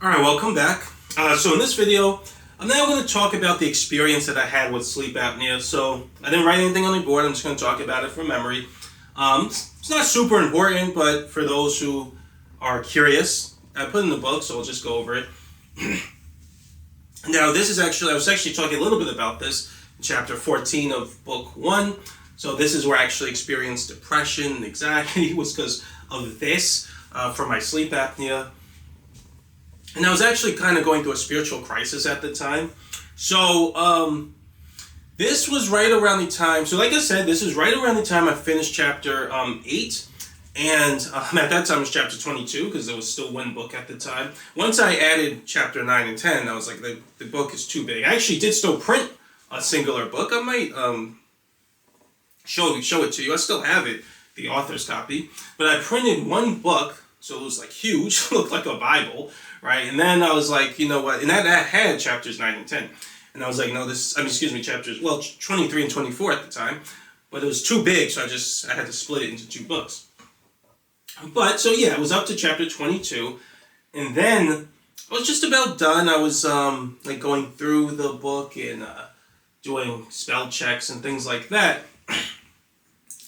Alright, welcome back. So in this video, I'm now going to talk about the experience that I had with sleep apnea. So I didn't write anything on the board, I'm just going to talk about it from memory. It's not super important, but for those who are curious, I put in the book, so I'll just go over it. Now this is actually, I was actually talking a little bit about this in chapter 14 of book 1. So this is where I actually experienced depression and anxiety. It was because of this, from my sleep apnea. And I was actually kind of going through a spiritual crisis at the time. So this was right around the time, so like I said, this is right around the time I finished chapter 8. And at that time it was chapter 22 because there was still one book at the time. Once I added chapter 9 and 10, I was like, the book is too big. I actually did still print a singular book. I might show it to you. I still have it, the author's copy. But I printed one book, so it was like huge, looked like a Bible, right? And then I was like, you know what? And that had chapters 9 and 10. And I was like, no, chapters, 23 and 24 at the time. But it was too big, so I had to split it into 2 books. But, so yeah, it was up to chapter 22. And then I was just about done. I was like going through the book and doing spell checks and things like that.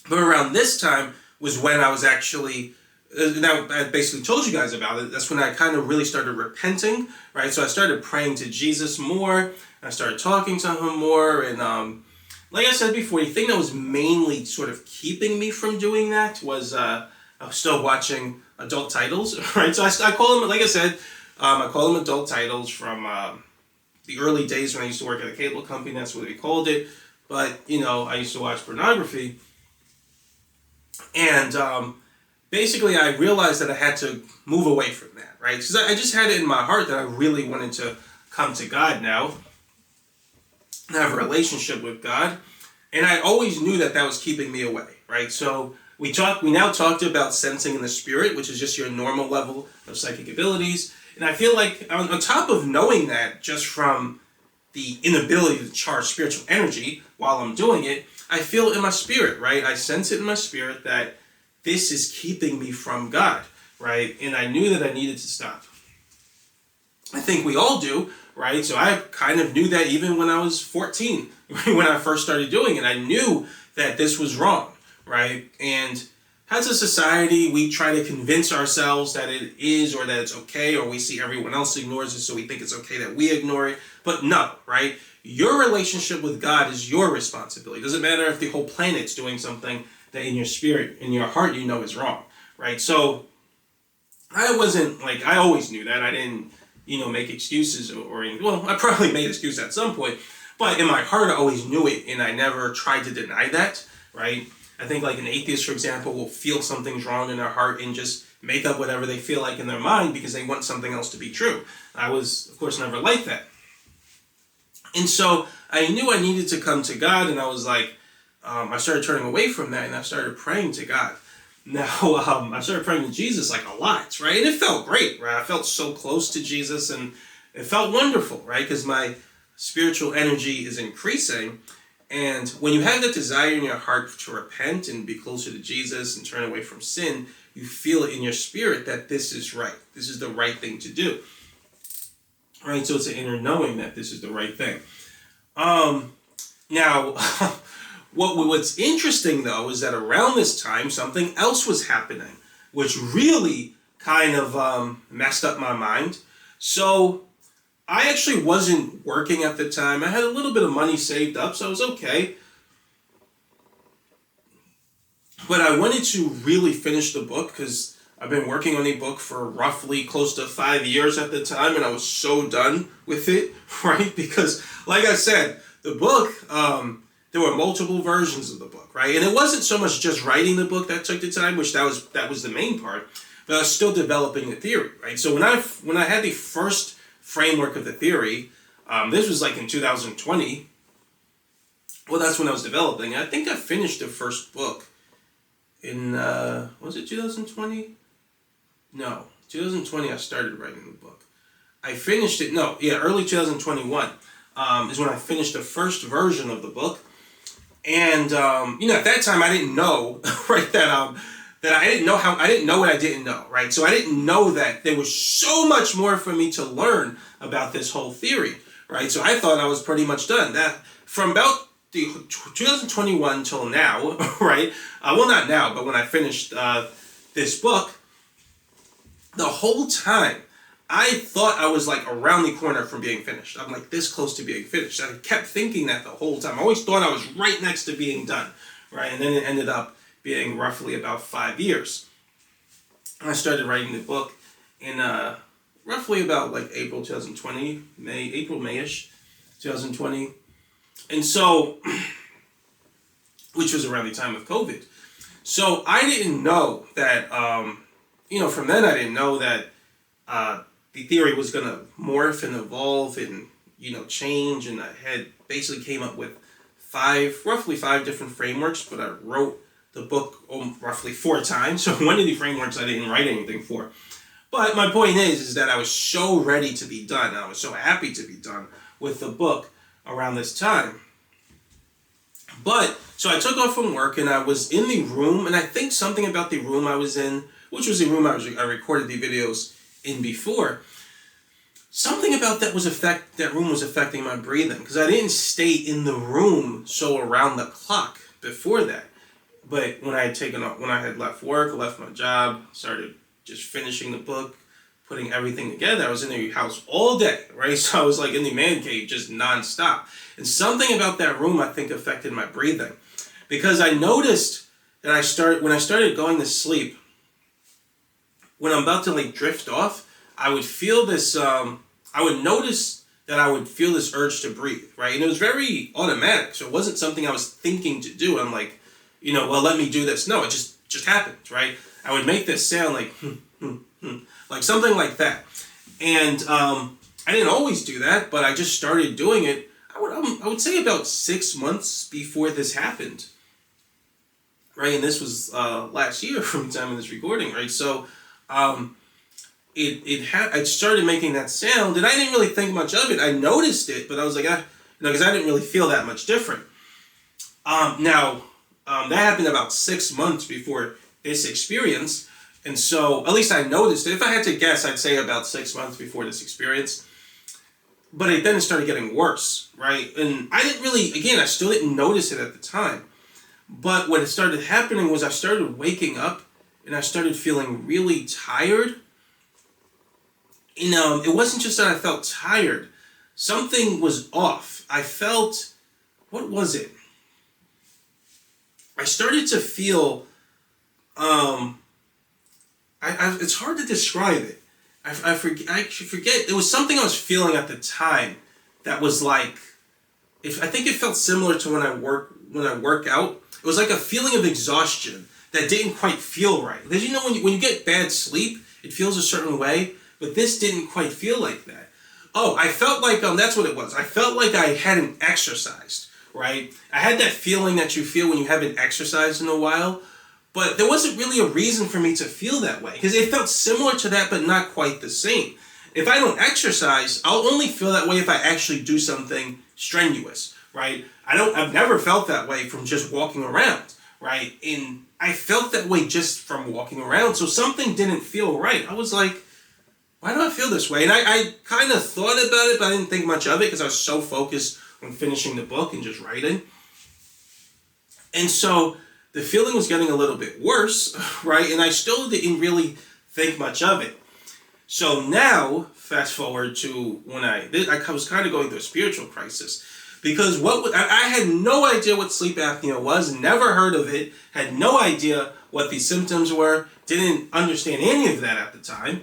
But around this time was when I was actually, now I basically told you guys about it, that's when I kind of really started repenting, right? So I started praying to Jesus more, I started talking to him more, and like I said before, the thing that was mainly sort of keeping me from doing that was I was still watching adult titles, right? So I call them, like I said, I call them adult titles from the early days when I used to work at a cable company, that's what we called it. But, you know, I used to watch pornography. And basically I realized that I had to move away from that, right? Because I just had it in my heart that I really wanted to come to God now, and have a relationship with God. And I always knew that was keeping me away, right? So we now talked about sensing in the spirit, which is just your normal level of psychic abilities. And I feel like on top of knowing that just from the inability to charge spiritual energy while I'm doing it, I feel in my spirit, right? I sense it in my spirit that this is keeping me from God, right? And I knew that I needed to stop. I think we all do, right? So I kind of knew that even when I was 14, when I first started doing it, I knew that this was wrong, right? And as a society, we try to convince ourselves that it is or that it's okay, or we see everyone else ignores it, so we think it's okay that we ignore it. But no, right? Your relationship with God is your responsibility. It doesn't matter if the whole planet's doing something that in your spirit, in your heart, you know is wrong, right? So I wasn't like, I always knew that. I didn't, make excuses or I probably made excuses at some point, but in my heart, I always knew it, and I never tried to deny that, right? I think like an atheist, for example, will feel something's wrong in their heart and just make up whatever they feel like in their mind because they want something else to be true. I was, of course, never like that. And so I knew I needed to come to God, and I was like, I started turning away from that, and I started praying to God. Now, I started praying to Jesus like a lot, right? And it felt great, right? I felt so close to Jesus, and it felt wonderful, right? Because my spiritual energy is increasing. And when you have that desire in your heart to repent and be closer to Jesus and turn away from sin, you feel it in your spirit that this is right. This is the right thing to do. Right? So it's an inner knowing that this is the right thing. Now, what's interesting, though, is that around this time, something else was happening, which really kind of messed up my mind. So I actually wasn't working at the time. I had a little bit of money saved up, so it was okay. But I wanted to really finish the book because I've been working on the book for roughly close to 5 years at the time, and I was so done with it, right? Because, like I said, the book, there were multiple versions of the book, right? And it wasn't so much just writing the book that took the time, which that was the main part, but I was still developing the theory, right? So when I had the first framework of the theory, this was like in 2020. Well, that's when I was developing. I think I finished the first book in, was it 2020? No, 2020 I started writing the book. I finished it, early 2021 is when I finished the first version of the book. And, at that time I didn't know, right, that that I didn't know what I didn't know, right? So I didn't know that there was so much more for me to learn about this whole theory, right? So I thought I was pretty much done. That from about the 2021 till now, right? Well, not now, but when I finished this book, the whole time I thought I was like around the corner from being finished. I'm like this close to being finished. I kept thinking that the whole time. I always thought I was right next to being done, right? And then it ended up being roughly about 5 years. I started writing the book in roughly about like April 2020, May-ish 2020. And so, which was around the time of COVID. So I didn't know that, from then I didn't know that the theory was going to morph and evolve and, change. And I had basically came up with roughly five different frameworks, but I wrote the book roughly 4 times. So one of the frameworks I didn't write anything for. But my point is that I was so ready to be done. I was so happy to be done with the book around this time. But, so I took off from work and I was in the room, and I think something about the room I was in, which was the room I recorded the videos in before, something about that room was affecting my breathing, because I didn't stay in the room so around the clock before that. But when I had left work, left my job, started just finishing the book, putting everything together, I was in the house all day, right? So I was like in the man cave just nonstop. And something about that room I think affected my breathing, because I noticed that when I started going to sleep, when I'm about to like drift off, I would feel this, I would notice that I would feel this urge to breathe, right? And it was very automatic. So it wasn't something I was thinking to do. I'm like, well, let me do this. No, it just happened, right? I would make this sound like, like something like that. And I didn't always do that, but I just started doing it, I would say about 6 months before this happened, right? And this was last year from the time of this recording, right? So I started making that sound, and I didn't really think much of it. I noticed it, but I was like, because I didn't really feel that much different. That happened about 6 months before this experience, and so at least I noticed it. If I had to guess, I'd say about 6 months before this experience. But then it started getting worse, right? And I still didn't notice it at the time. But what started happening was I started waking up and I started feeling really tired. It wasn't just that I felt tired. Something was off. I felt, what was it? I started to feel, it's hard to describe it. I forget. It was something I was feeling at the time that was like, I think it felt similar to when I work out. It was like a feeling of exhaustion that didn't quite feel right. Because when you get bad sleep, it feels a certain way, but this didn't quite feel like that. Oh, I felt like that's what it was. I felt like I hadn't exercised, right? I had that feeling that you feel when you haven't exercised in a while. But there wasn't really a reason for me to feel that way, because it felt similar to that, but not quite the same. If I don't exercise, I'll only feel that way if I actually do something strenuous, right? I've never felt that way from just walking around, right? And I felt that way just from walking around, so something didn't feel right. I was like, why do I feel this way? And I kind of thought about it, but I didn't think much of it because I was so focused on finishing the book and just writing. And so the feeling was getting a little bit worse, right? And I still didn't really think much of it. So now, fast forward to when I was kind of going through a spiritual crisis, because I had no idea what sleep apnea was, never heard of it, had no idea what the symptoms were, didn't understand any of that at the time.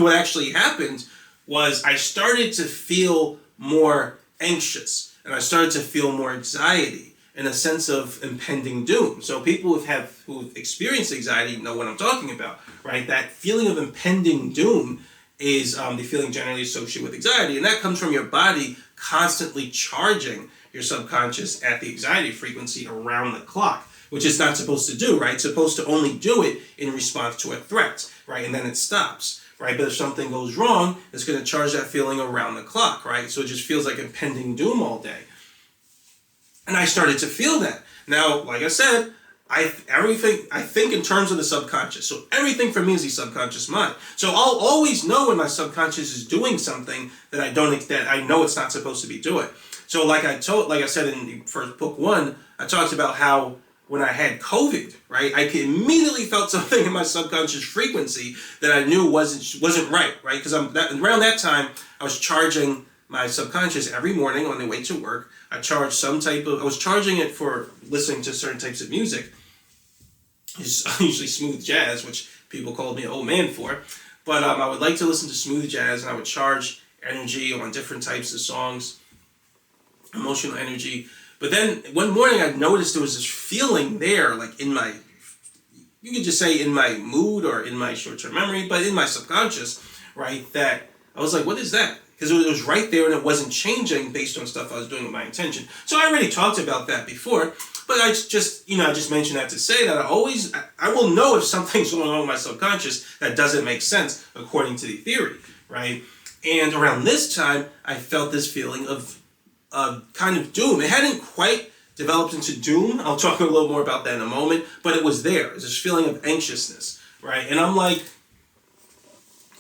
What actually happened was I started to feel more anxious, and I started to feel more anxiety and a sense of impending doom. So people who've experienced anxiety know what I'm talking about, right? That feeling of impending doom is the feeling generally associated with anxiety, and that comes from your body constantly charging your subconscious at the anxiety frequency around the clock, which it's not supposed to do, right? It's supposed to only do it in response to a threat, right? And then it stops, right? But if something goes wrong, it's going to charge that feeling around the clock, right? So it just feels like impending doom all day. And I started to feel that. Now, like I said, I think in terms of the subconscious. So everything for me is the subconscious mind. So I'll always know when my subconscious is doing something that I know it's not supposed to be doing. So like I said in the first book 1, I talked about how when I had COVID, right, I immediately felt something in my subconscious frequency that I knew wasn't right, because around that time I was charging my subconscious every morning on the way to work. I was charging it for listening to certain types of music. It's usually smooth jazz, which people called me an old man for. But I would like to listen to smooth jazz, and I would charge energy on different types of songs, emotional energy. But then one morning I noticed there was this feeling there, like you could just say in my mood or in my short-term memory, but in my subconscious, right, that I was like, what is that? Because it was right there and it wasn't changing based on stuff I was doing with my intention. So I already talked about that before, but I just mentioned that to say that I will know if something's going on with my subconscious that doesn't make sense according to the theory, right? And around this time, I felt this feeling of kind of doom. It hadn't quite developed into doom. I'll talk a little more about that in a moment, but it was there. It's this feeling of anxiousness, right? And I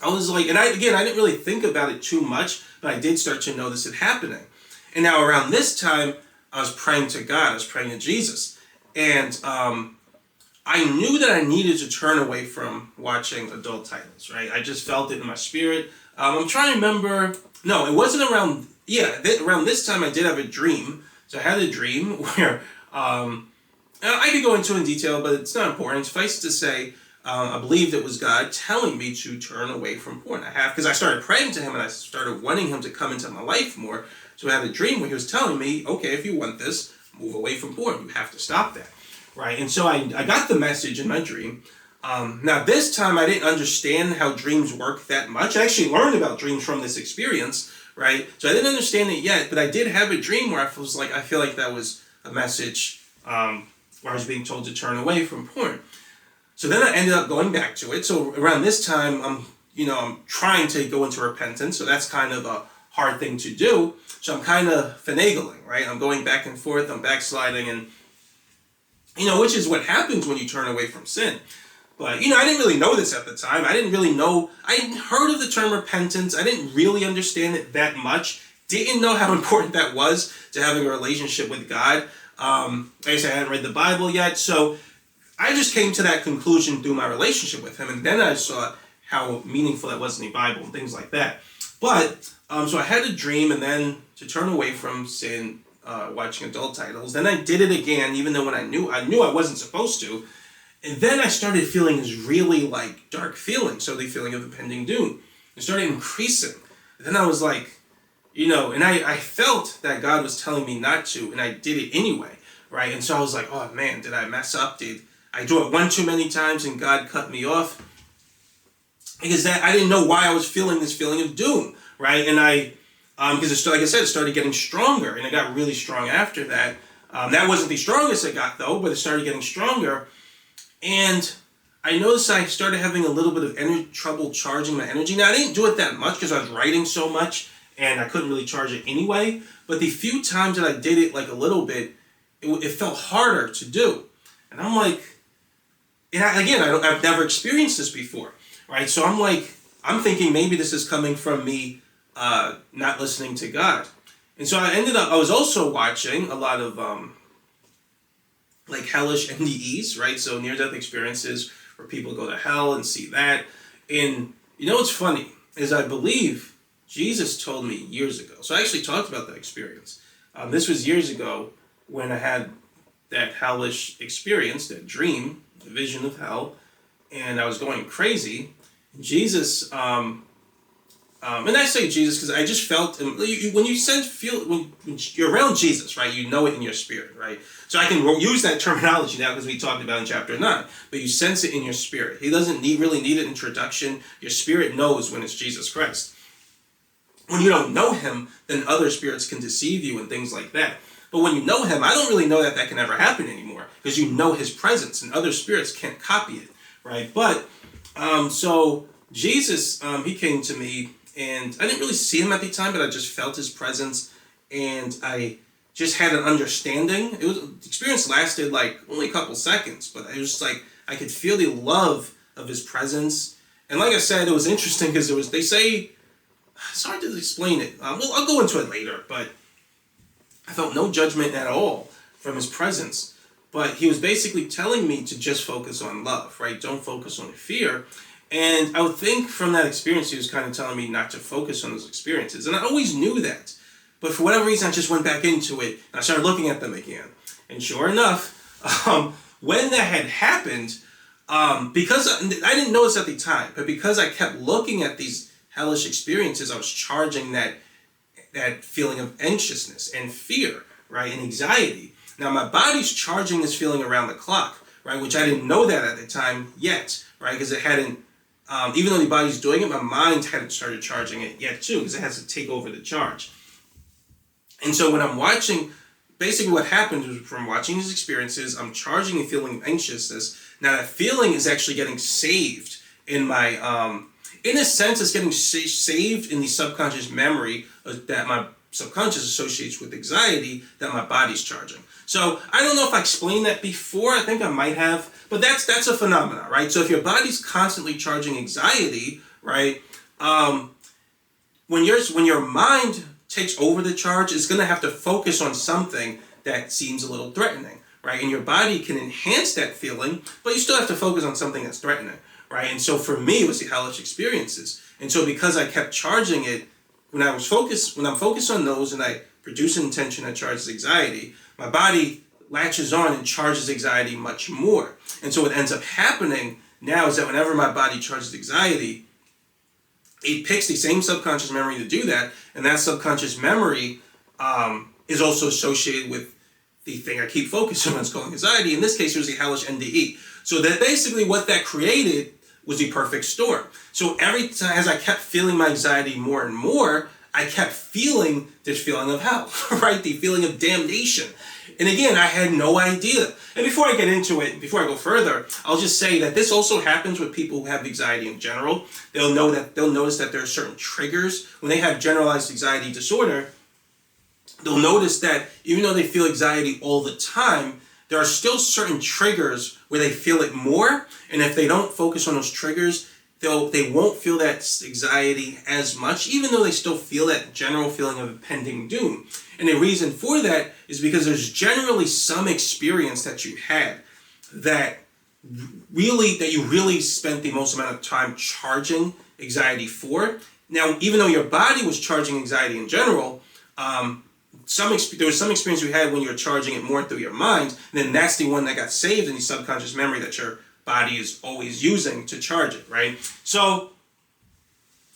didn't really think about it too much, but I did start to notice it happening. And now around this time, I was praying to God. I was praying to Jesus. And I knew that I needed to turn away from watching adult titles, right? I just felt it in my spirit. I'm trying to remember. No, it wasn't around. Yeah, around this time I did have a dream. So I had a dream where I could go into it in detail, but it's not important. Suffice to say, I believed it was God telling me to turn away from porn. Because I started praying to him and I started wanting him to come into my life more. So I had a dream where he was telling me, okay, if you want this, move away from porn. You have to stop that, right? And so I got the message in my dream. Now this time I didn't understand how dreams work that much. I actually learned about dreams from this experience, right? So I didn't understand it yet, but I did have a dream where I feel like that was a message where I was being told to turn away from porn. So then I ended up going back to it. So around this time, I'm trying to go into repentance. So that's kind of a hard thing to do. So I'm kind of finagling, right? I'm going back and forth. I'm backsliding, and which is what happens when you turn away from sin. But I didn't really know this at the time. I didn't really know. I hadn't heard of the term repentance. I didn't really understand it that much. Didn't know how important that was to having a relationship with God. Like I said, I hadn't read the Bible yet, so I just came to that conclusion through my relationship with him, and then I saw how meaningful that was in the Bible and things like that. But, so I had a dream, and then to turn away from sin, watching adult titles. Then I did it again, even though when I knew I wasn't supposed to. And then I started feeling this really, dark feeling, so the feeling of impending doom. It started increasing. And then I was like, and I felt that God was telling me not to, and I did it anyway, right? And so I was like, oh man, did I mess up? Did I do it one too many times and God cut me off? Because I didn't know why I was feeling this feeling of doom, right? And because like I said, it started getting stronger, and it got really strong after that. That wasn't the strongest it got though, but it started getting stronger. And I noticed I started having a little bit of trouble charging my energy. Now I didn't do it that much because I was writing so much and I couldn't really charge it anyway. But the few times that I did it a little bit, it felt harder to do. And I'm like, I've never experienced this before, right? So I'm thinking maybe this is coming from me not listening to God. And so I was also watching a lot of hellish NDEs, right? So near-death experiences where people go to hell and see that. And what's funny is I believe Jesus told me years ago. So I actually talked about that experience. This was years ago when I had that hellish experience, that dream, the vision of hell, and I was going crazy. And Jesus, and I say Jesus because I just felt when you're around Jesus, right? You know it in your spirit, right? So I can use that terminology now because we talked about in chapter 9. But you sense it in your spirit. He doesn't really need an introduction. Your spirit knows when it's Jesus Christ. When you don't know him, then other spirits can deceive you and things like that. But when you know him, I don't really know that can ever happen anymore because you know his presence and other spirits can't copy it, right? But so Jesus, he came to me, and I didn't really see him at the time, but I just felt his presence, and I just had an understanding. The experience lasted like only a couple seconds, but it was just like I could feel the love of his presence. And like I said, it was interesting because they say, it's hard to explain it. Well, I'll go into it later, but I felt no judgment at all from his presence. But he was basically telling me to just focus on love, right? Don't focus on fear. And I would think from that experience, he was kind of telling me not to focus on those experiences. And I always knew that. But for whatever reason, I just went back into it and I started looking at them again. And sure enough, when that had happened, because I didn't notice at the time, but because I kept looking at these hellish experiences, I was charging that feeling of anxiousness and fear, right, and anxiety. Now my body's charging this feeling around the clock, right, which I didn't know that at the time yet, right, because it hadn't, even though the body's doing it, my mind hadn't started charging it yet too, because it has to take over the charge. And so when I'm watching, basically what happened is from watching these experiences, I'm charging a feeling of anxiousness. Now that feeling is actually getting saved in my, in a sense, it's getting saved in the subconscious memory that my subconscious associates with anxiety that my body's charging. So I don't know if I explained that before. I think I might have, but that's a phenomenon, right? So if your body's constantly charging anxiety, right, when your mind takes over the charge, it's going to have to focus on something that seems a little threatening, right? And your body can enhance that feeling, but you still have to focus on something that's threatening, right? And so for me, it was the hellish experiences. And so because I kept charging it, when I'm focused on those and I produce an intention that charges anxiety, my body latches on and charges anxiety much more. And so what ends up happening now is that whenever my body charges anxiety, it picks the same subconscious memory to do that, and that subconscious memory is also associated with the thing I keep focusing on, it's called anxiety. In this case, it was the hellish NDE. So that basically what that created was the perfect storm. So every time, as I kept feeling my anxiety more and more, I kept feeling this feeling of hell, right? The feeling of damnation. And again, I had no idea. And before I get into it, before I go further, I'll just say that this also happens with people who have anxiety in general. They'll notice that there are certain triggers. When they have generalized anxiety disorder, they'll notice that even though they feel anxiety all the time, there are still certain triggers where they feel it more. And if they don't focus on those triggers, they won't feel that anxiety as much, even though they still feel that general feeling of impending doom. And the reason for that is because there's generally some experience that you had that you really spent the most amount of time charging anxiety for. Now, even though your body was charging anxiety in general, there was some experience you had when you were charging it more through your mind, and then that's the one that got saved in the subconscious memory that your body is always using to charge it, right? So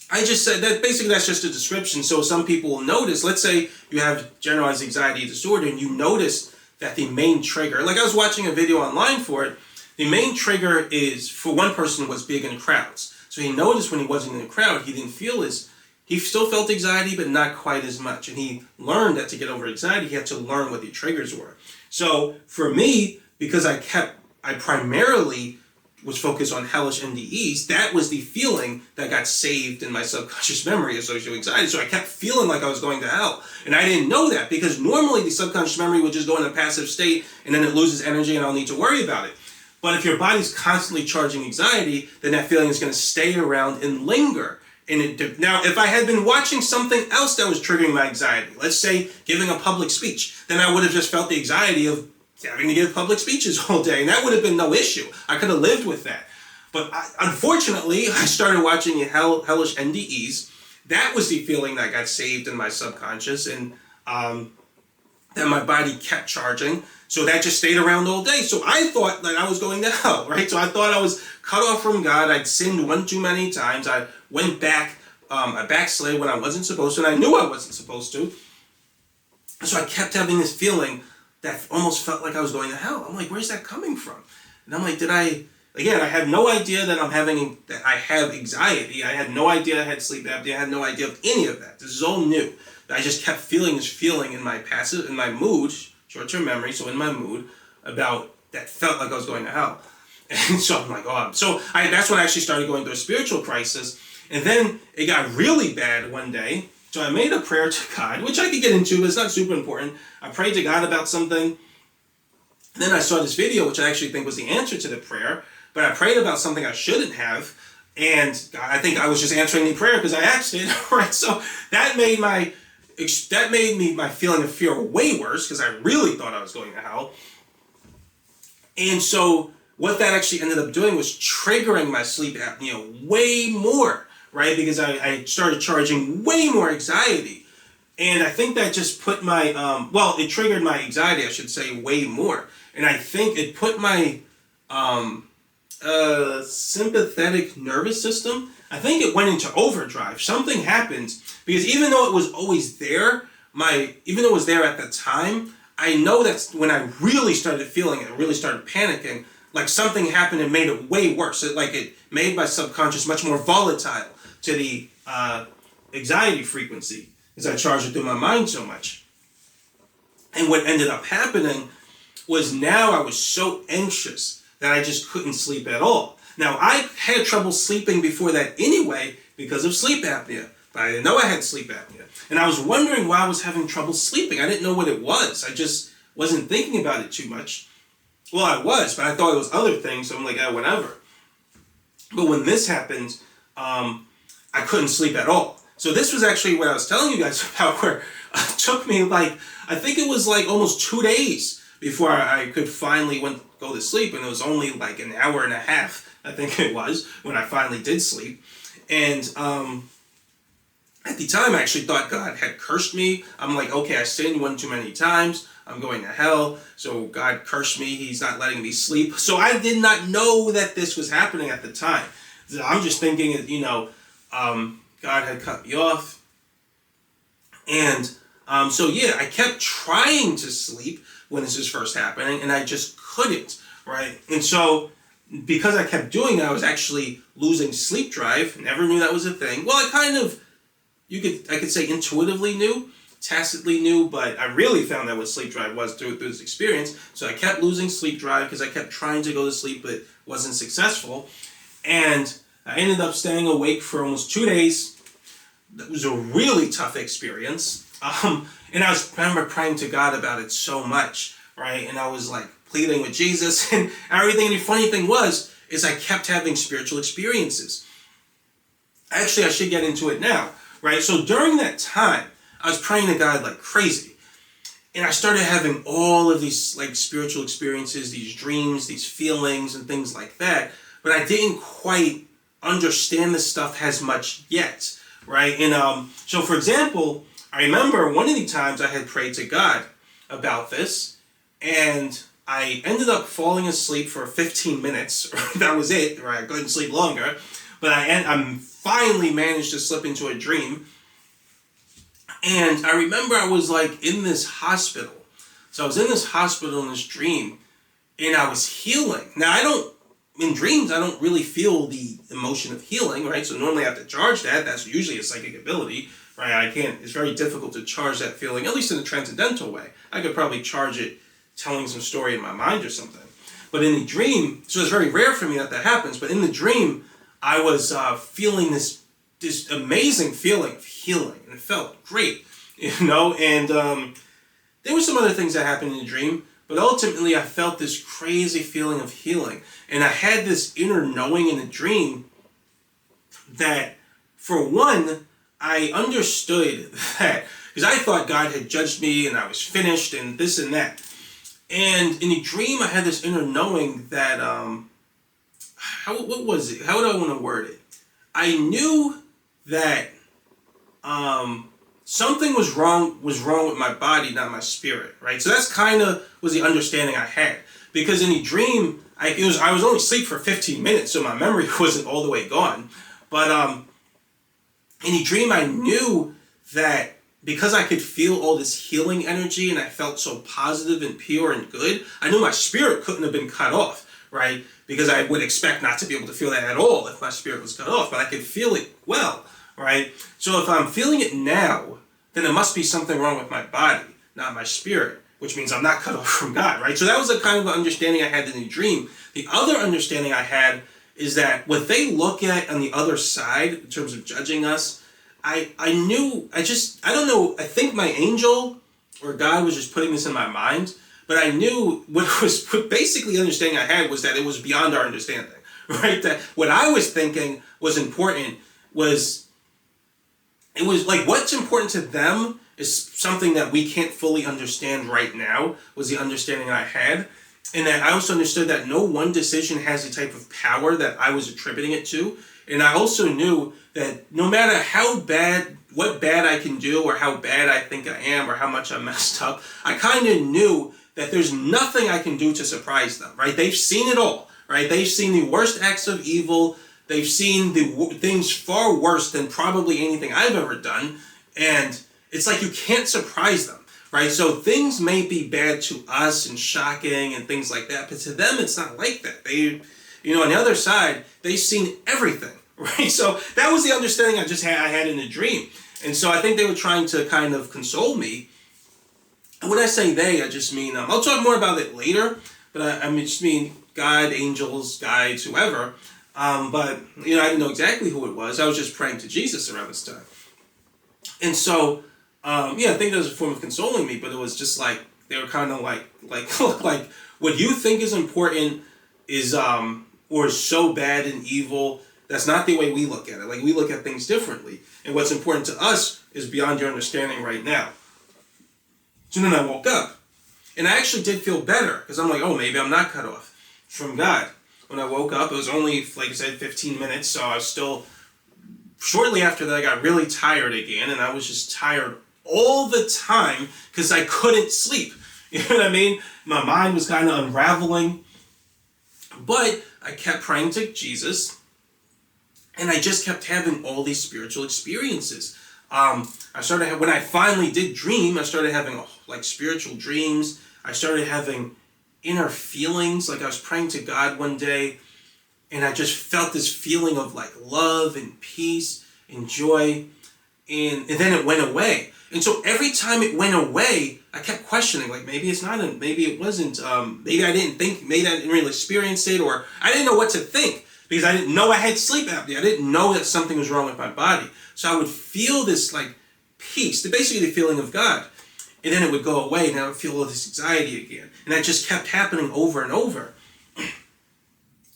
I just said that basically that's just a description. So some people will notice, let's say you have generalized anxiety disorder and you notice that the main trigger, like I was watching a video online for it, the main trigger is, for one person, was being in crowds. So he noticed when he wasn't in a crowd, he still felt anxiety, but not quite as much. And he learned that to get over anxiety, he had to learn what the triggers were. So for me, because I primarily was focused on hellish NDEs, that was the feeling that got saved in my subconscious memory associated with anxiety. So I kept feeling like I was going to hell. And I didn't know that because normally the subconscious memory would just go in a passive state and then it loses energy and I don't need to worry about it. But if your body's constantly charging anxiety, then that feeling is going to stay around and linger. Now, if I had been watching something else that was triggering my anxiety, let's say giving a public speech, then I would have just felt the anxiety of having to give public speeches all day, and that would have been no issue. I could have lived with that. But unfortunately, I started watching hellish NDEs. That was the feeling that got saved in my subconscious, and that my body kept charging. So that just stayed around all day. So I thought that I was going to hell, right? So I thought I was cut off from God. I'd sinned one too many times. I went back, I backslid when I wasn't supposed to, and I knew I wasn't supposed to. So I kept having this feeling that almost felt like I was going to hell. I'm like, where's that coming from? And I'm like, I had no idea that I have anxiety. I had no idea I had sleep apnea. I had no idea of any of that. This is all new. I just kept feeling this feeling in my mood, short-term memory, so in my mood, about that felt like I was going to hell. And so I'm like, that's when I actually started going through a spiritual crisis. And then it got really bad one day. So I made a prayer to God, which I could get into, but it's not super important. I prayed to God about something. Then I saw this video, which I actually think was the answer to the prayer, but I prayed about something I shouldn't have, and I think I was just answering the prayer because I asked it, right? So that made my feeling of fear way worse because I really thought I was going to hell. And so what that actually ended up doing was triggering my sleep apnea way more, right? Because I started charging way more anxiety. And I think that just put my, it triggered my anxiety, I should say, way more. And I think it put my sympathetic nervous system, I think it went into overdrive. Something happened, because even though it was always there, even though it was there at the time, I know that's when I really started feeling it, really started panicking, like something happened and made it way worse. It made my subconscious much more volatile to the anxiety frequency, as I charged it through my mind so much. And what ended up happening was now I was so anxious that I just couldn't sleep at all. Now, I had trouble sleeping before that anyway because of sleep apnea, but I didn't know I had sleep apnea. And I was wondering why I was having trouble sleeping. I didn't know what it was. I just wasn't thinking about it too much. Well, I was, but I thought it was other things, so I'm like, whatever. But when this happened, I couldn't sleep at all. So this was actually what I was telling you guys about, where it took me I think it was almost 2 days before I could finally go to sleep. And it was only an hour and a half, I think it was, when I finally did sleep. And at the time, I actually thought God had cursed me. I'm like, okay, I sinned one too many times. I'm going to hell. So God cursed me. He's not letting me sleep. So I did not know that this was happening at the time. I'm just thinking, God had cut me off. And I kept trying to sleep when this was first happening, and I just couldn't, right? And so because I kept doing it, I was actually losing sleep drive. Never knew that was a thing. Well, I could say intuitively knew, tacitly knew, but I really found out what sleep drive was through this experience. So I kept losing sleep drive because I kept trying to go to sleep, but wasn't successful. And I ended up staying awake for almost 2 days. That was a really tough experience. And I remember praying to God about it so much, right? And I was pleading with Jesus and everything. And the funny thing is I kept having spiritual experiences. Actually, I should get into it now, right? So during that time, I was praying to God like crazy. And I started having all of these spiritual experiences, these dreams, these feelings and things like that. But I didn't quite understand this stuff as much yet, right? And so for example, I remember one of the times I had prayed to God about this, and I ended up falling asleep for 15 minutes. That was it, right? I couldn't sleep longer. But I finally managed to slip into a dream. And I remember I was in this hospital. So I was in this hospital in this dream, and I was healing. Now in dreams, I don't really feel the emotion of healing, right? So normally I have to charge that. That's usually a psychic ability, right? It's very difficult to charge that feeling, at least in a transcendental way. I could probably charge it telling some story in my mind or something. But in the dream, so it's very rare for me that happens, but in the dream, I was feeling this amazing feeling of healing, and it felt great, and there were some other things that happened in the dream, but ultimately I felt this crazy feeling of healing, and I had this inner knowing in the dream that, for one, I understood that, because I thought God had judged me and I was finished and this and that, and in the dream I had this inner knowing that, what was it? How would I want to word it? I knew that something was wrong with my body, not my spirit, right? So that's kind of was the understanding I had, because in the dream I was only asleep for 15 minutes, so my memory wasn't all the way gone. But in the dream I knew that because I could feel all this healing energy and I felt so positive and pure and good, I knew my spirit couldn't have been cut off, right? Because I would expect not to be able to feel that at all if my spirit was cut off, but I could feel it well, right? So if I'm feeling it now, then there must be something wrong with my body, not my spirit, which means I'm not cut off from God, right? So that was the kind of understanding I had in the dream. The other understanding I had is that what they look at on the other side, in terms of judging us, I knew, I don't know, I think my angel or God was just putting this in my mind, but I knew what basically understanding I had was that it was beyond our understanding, right? That what I was thinking was important was, it was like what's important to them is something that we can't fully understand right now, was the understanding I had. And that I also understood that no one decision has the type of power that I was attributing it to. And I also knew that no matter how bad, what bad I can do or how bad I think I am or how much I'm messed up, I kind of knew that there's nothing I can do to surprise them, right? They've seen it all, right? They've seen the worst acts of evil. They've seen the things far worse than probably anything I've ever done. And it's like you can't surprise them, right? So things may be bad to us and shocking and things like that, but to them it's not like that. They, on the other side, they've seen everything, right? So that was the understanding I had in a dream. And so I think they were trying to kind of console me. And when I say they, I just mean, I'll talk more about it later, but I just mean God, angels, guides, whoever. But, I didn't know exactly who it was. I was just praying to Jesus around this time. And so, I think that was a form of consoling me, but it was just like, they were kind of like, look, like, what you think is important is, or is so bad and evil, that's not the way we look at it. Like, we look at things differently. And what's important to us is beyond your understanding right now. So then I woke up. And I actually did feel better, because I'm like, oh, maybe I'm not cut off from God. When I woke up, it was only, like I said, 15 minutes, so I was still, shortly after that, I got really tired again, and I was just tired all the time, because I couldn't sleep. You know what I mean? My mind was kind of unraveling, but I kept praying to Jesus, and I just kept having all these spiritual experiences. When I finally did dream, I started having like spiritual dreams. I started having inner feelings, like I was praying to God one day, and I just felt this feeling of like love and peace and joy, and then it went away. And so every time it went away, I kept questioning, like maybe it's not, maybe it wasn't, maybe I didn't really experience it, or I didn't know what to think, because I didn't know I had sleep apnea. I didn't know that something was wrong with my body. So I would feel this like peace, basically the feeling of God. And then it would go away, and I would feel all this anxiety again. And that just kept happening over and over.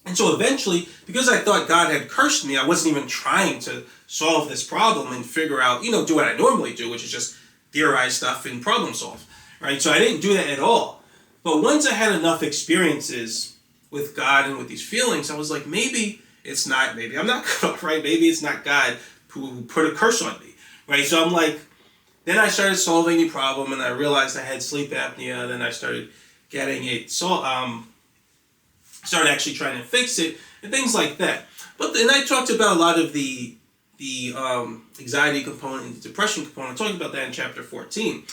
And so eventually, because I thought God had cursed me, I wasn't even trying to solve this problem and figure out, do what I normally do, which is just theorize stuff and problem solve, right? So I didn't do that at all. But once I had enough experiences with God and with these feelings, I was like, maybe I'm not cut off, right? Maybe it's not God who put a curse on me, right? So I'm like, then I started solving the problem, and I realized I had sleep apnea. Then I started getting it, started actually trying to fix it, and things like that. But then I talked about a lot of the anxiety component and the depression component. I talked about that in chapter 14.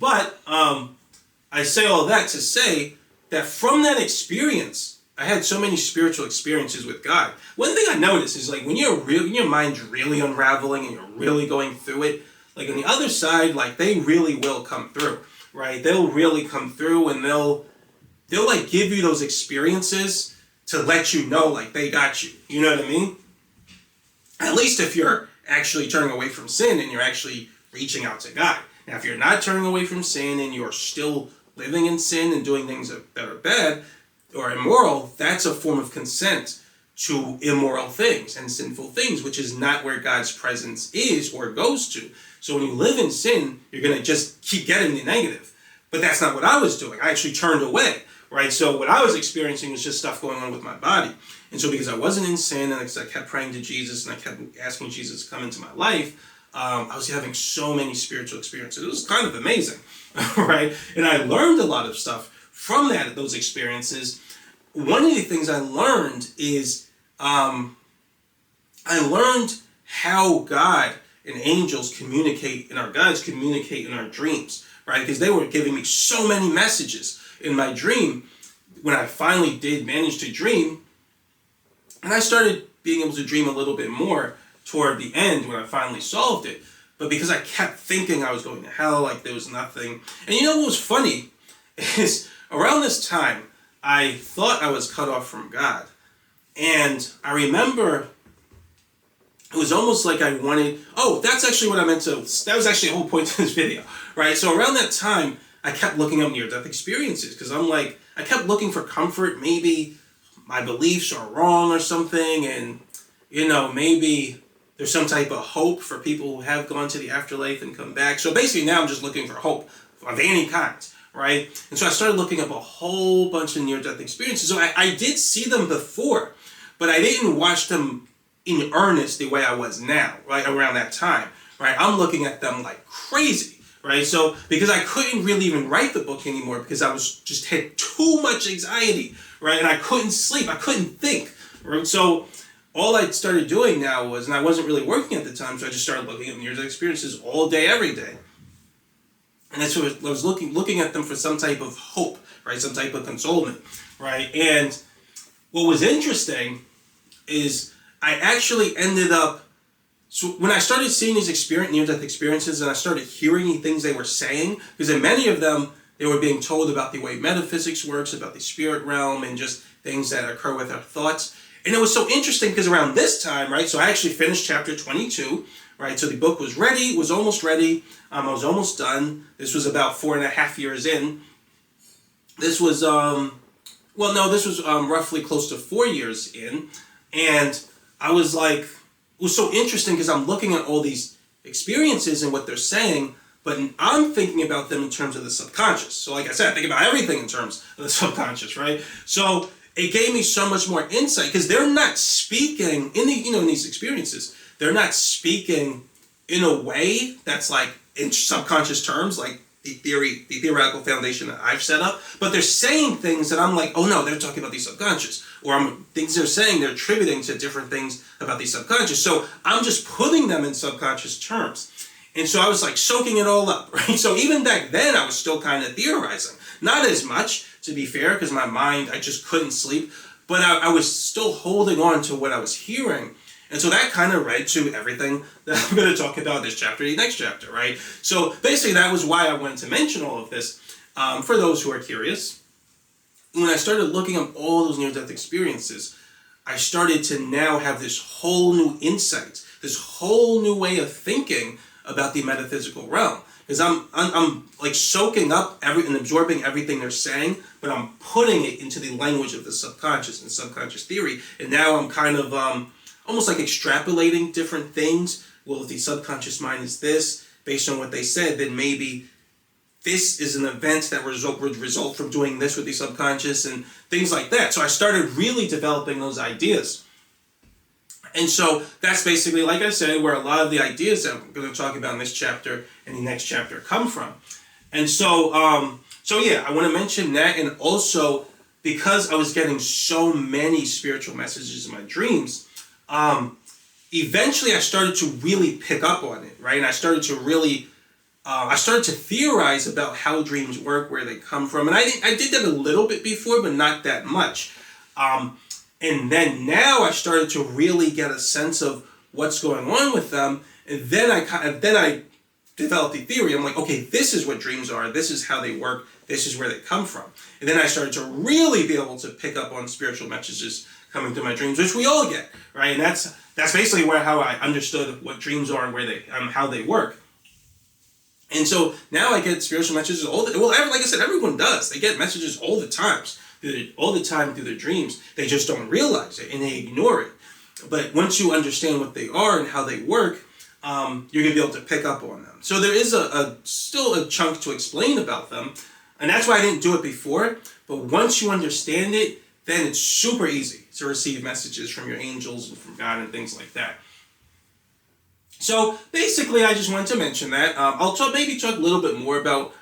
But I say all that to say that from that experience, I had so many spiritual experiences with God. One thing I noticed is like when your mind's really unraveling and you're really going through it, like on the other side, like they really will come through, right? They'll really come through, and they'll like give you those experiences to let you know like they got you. You know what I mean? At least if you're actually turning away from sin and you're actually reaching out to God. Now, if you're not turning away from sin and you're still living in sin and doing things that are bad or immoral, that's a form of consent to immoral things and sinful things, which is not where God's presence is or goes to. So when you live in sin, you're going to just keep getting the negative. But that's not what I was doing. I actually turned away, right? So what I was experiencing was just stuff going on with my body. And so because I wasn't in sin, and because I kept praying to Jesus, and I kept asking Jesus to come into my life, I was having so many spiritual experiences. It was kind of amazing, right? And I learned a lot of stuff from those experiences. One of the things I learned is I learned how God and angels communicate, and our guides communicate in our dreams, right? Because they were giving me so many messages in my dream when I finally did manage to dream. And I started being able to dream a little bit more toward the end when I finally solved it. But because I kept thinking I was going to hell, like there was nothing. And you know what was funny is around this time, I thought I was cut off from God. And I remember it was almost like I wanted, oh, that's actually what I meant to, that was actually the whole point of this video, right? So around that time, I kept looking up near-death experiences because I'm like, I kept looking for comfort. Maybe my beliefs are wrong or something, and, maybe there's some type of hope for people who have gone to the afterlife and come back. So basically now I'm just looking for hope of any kind, right? And so I started looking up a whole bunch of near-death experiences. So I did see them before, but I didn't watch them in earnest the way I was now, right, around that time, right? I'm looking at them like crazy, right? So, because I couldn't really even write the book anymore because I was just had too much anxiety, right? And I couldn't sleep, I couldn't think, right? So, all I started doing now was, and I wasn't really working at the time, so I just started looking at near-death experiences all day, every day. And that's what I was looking at them for some type of hope, right? Some type of consolement, right? And what was interesting is I actually ended up, so when I started seeing these near-death experiences and I started hearing the things they were saying, because in many of them, they were being told about the way metaphysics works, about the spirit realm, and just things that occur with our thoughts. And it was so interesting because around this time, right, so I actually finished chapter 22, right, so the book was ready, was almost ready, I was almost done. This was about 4.5 years in. This was, roughly close to 4 years in, and I was like, it was so interesting because I'm looking at all these experiences and what they're saying, but I'm thinking about them in terms of the subconscious. So like I said, I think about everything in terms of the subconscious, right? So it gave me so much more insight because they're not speaking in these experiences. They're not speaking in a way that's like in subconscious terms, like the theoretical foundation that I've set up, but they're saying things that I'm like, oh no, they're talking about the subconscious, or things they're saying, they're attributing to different things about the subconscious. So I'm just putting them in subconscious terms. And so I was like soaking it all up, right? So even back then I was still kind of theorizing. Not as much, to be fair, because my mind, I just couldn't sleep, but I was still holding on to what I was hearing. And so that kind of led to everything that I'm going to talk about this chapter, the next chapter, right? So basically that was why I wanted to mention all of this, for those who are curious. When I started looking up all those near-death experiences, I started to now have this whole new insight, this whole new way of thinking about the metaphysical realm. Because I'm like soaking up and absorbing everything they're saying, but I'm putting it into the language of the subconscious and subconscious theory. And now I'm kind of almost like extrapolating different things. Well, if the subconscious mind is this, based on what they said, then maybe this is an event that would result from doing this with the subconscious and things like that. So I started really developing those ideas. And so that's basically, like I said, where a lot of the ideas that I'm going to talk about in this chapter and the next chapter come from. And so, I want to mention that. And also, because I was getting so many spiritual messages in my dreams, eventually I started to really pick up on it, right? And I started to really, I started to theorize about how dreams work, where they come from. And I did that a little bit before, but not that much. And then now I started to really get a sense of what's going on with them. And then I developed the theory. I'm like, okay, this is what dreams are. This is how they work. This is where they come from. And then I started to really be able to pick up on spiritual messages coming through my dreams, which we all get, right? And that's basically how I understood what dreams are and where they how they work. And so now I get spiritual messages like I said, everyone does. They get messages all the time through their dreams. They just don't realize it and they ignore it. But once you understand what they are and how they work, you're going to be able to pick up on them. So there is still a chunk to explain about them. And that's why I didn't do it before. But once you understand it, then it's super easy to receive messages from your angels and from God and things like that. So basically, I just wanted to mention that. I'll maybe talk a little bit more about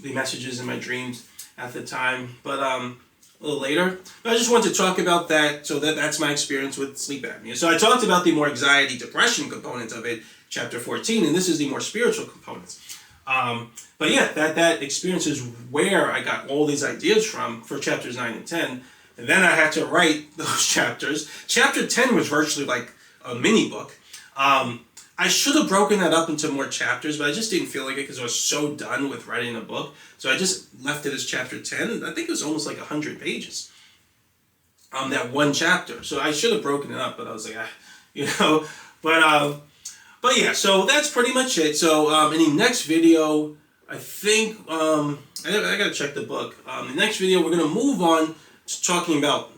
the messages in my dreams at the time, but a little later. But I just wanted to talk about that, so that's my experience with sleep apnea. So I talked about the more anxiety, depression component of it, chapter 14, and this is the more spiritual components. But yeah, that experience is where I got all these ideas from for chapters 9 and 10. And then I had to write those chapters. Chapter 10 was virtually like a mini book. I should have broken that up into more chapters, but I just didn't feel like it because I was so done with writing a book. So I just left it as chapter 10. I think it was almost like 100 pages. That one chapter. So I should have broken it up, but I was like, But yeah, so that's pretty much it. So in the next video, I think I gotta check the book. The next video, we're gonna move on to talking about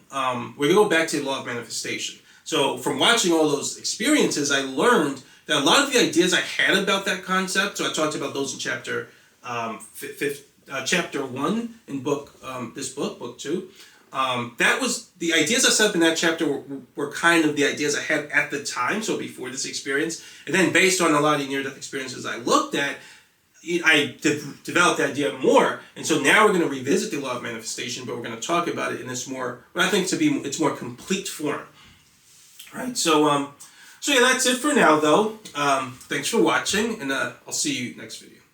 we're gonna go back to the law of manifestation. So from watching all those experiences, I learned that a lot of the ideas I had about that concept. So I talked about those in chapter chapter 1 in book book 2. That was the ideas I set up in that chapter were kind of the ideas I had at the time, so before this experience. And then based on a lot of the near-death experiences I looked at, I developed the idea more. And so now we're going to revisit the law of manifestation, but we're going to talk about it in this more, what I think its more complete form. Right? So yeah, that's it for now, though. Thanks for watching, and I'll see you next video.